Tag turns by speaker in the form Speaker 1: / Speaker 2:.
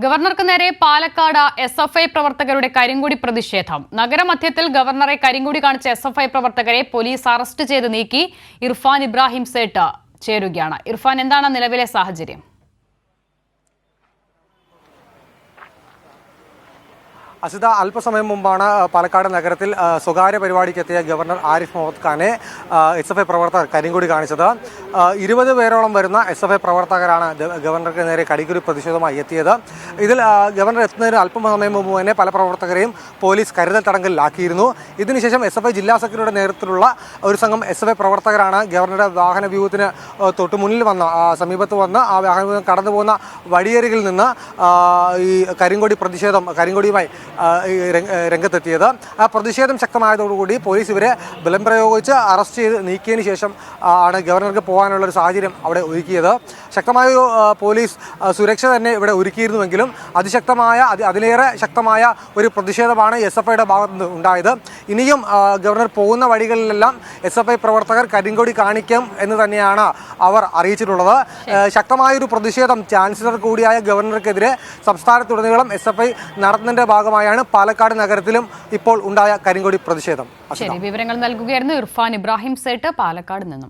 Speaker 1: ഗവർണർക്ക് നേരെ പാലക്കാട് എസ്എഫ്ഐ പ്രവർത്തകരുടെ കരിങ്കൊടി പ്രതിഷേധം. നഗരമധ്യത്തിൽ ഗവർണറെ കരിങ്കൊടി കാണിച്ച എസ്എഫ്ഐ പ്രവർത്തകരെ പോലീസ് അറസ്റ്റ് ചെയ്ത് നീക്കി. ഇർഫാൻ ഇബ്രാഹിം സേട്ട് ചേരുകയാണ്. ഇർഫാൻ, എന്താണ് നിലവിലെ സാഹചര്യം?
Speaker 2: അസിത, അല്പസമയം മുമ്പാണ് പാലക്കാട് നഗരത്തിൽ സ്വകാര്യ പരിപാടിക്കെത്തിയ ഗവർണർ ആരിഫ് മുഹമ്മദ് ഖാനെ എസ്എഫ്ഐ പ്രവർത്തകർ കരിങ്കൊടി കാണിച്ചത്. 20 പേരോളം വരുന്ന എസ്എഫ്ഐ പ്രവർത്തകരാണ് ഗവർണർക്ക് നേരെ കരിങ്കൊടി പ്രതിഷേധമായി എത്തിയത്. ഇതിൽ ഗവർണർ എത്തുന്നതിന് അല്പസമയം മുമ്പ് തന്നെ പല പ്രവർത്തകരെയും പോലീസ് കരുതൽ തടങ്കലിലാക്കിയിരുന്നു. ഇതിനുശേഷം എസ്എഫ്ഐ ജില്ലാ സെക്രട്ടറിയുടെ നേതൃത്വത്തിലുള്ള ഒരു സംഘം എസ്എഫ്ഐ പ്രവർത്തകരാണ് ഗവർണറുടെ വാഹന വ്യൂഹത്തിന് തൊട്ട് മുന്നിൽ വന്ന സമീപത്ത് വന്ന് ആ വാഹന കടന്നു പോകുന്ന വഴിയരികിൽ നിന്ന് ഈ കരിങ്കൊടിയുമായി രംഗത്തെത്തിയത്. ആ പ്രതിഷേധം ശക്തമായതോടുകൂടി പോലീസ് ഇവരെ ബലം പ്രയോഗിച്ച് അറസ്റ്റ് ചെയ്ത് നീക്കിയതിന് ശേഷം ആണ് ഗവർണർക്ക് പോകാനുള്ളൊരു സാഹചര്യം അവിടെ ഒരുക്കിയത്. ശക്തമായൊരു പോലീസ് സുരക്ഷ തന്നെ ഇവിടെ ഒരുക്കിയിരുന്നുവെങ്കിലും അതിലേറെ ശക്തമായ ഒരു പ്രതിഷേധമാണ് എസ്എഫ്ഐയുടെ ഭാഗത്ത് നിന്ന് ഉണ്ടായത്. ഇനിയും ഗവർണർ പോകുന്ന വഴികളിലെല്ലാം എസ്എഫ്ഐ പ്രവർത്തകർ കരിങ്കൊടി കാണിക്കും എന്ന് തന്നെയാണ് അവർ അറിയിച്ചിട്ടുള്ളത്. ശക്തമായൊരു പ്രതിഷേധം ചാൻസലർ കൂടിയായ ഗവർണർക്കെതിരെ സംസ്ഥാനത്തുടനീളം എസ്എഫ്ഐ നടത്തുന്നതിന്റെ ഭാഗമായാണ് പാലക്കാട് നഗരത്തിലും ഇപ്പോൾ ഉണ്ടായ കരിങ്കൊടി പ്രതിഷേധം.
Speaker 1: വിവരങ്ങൾ നൽകുകയായിരുന്നു ഇർഫാൻ ഇബ്രാഹിം സേട്ട് പാലക്കാട് നിന്നും.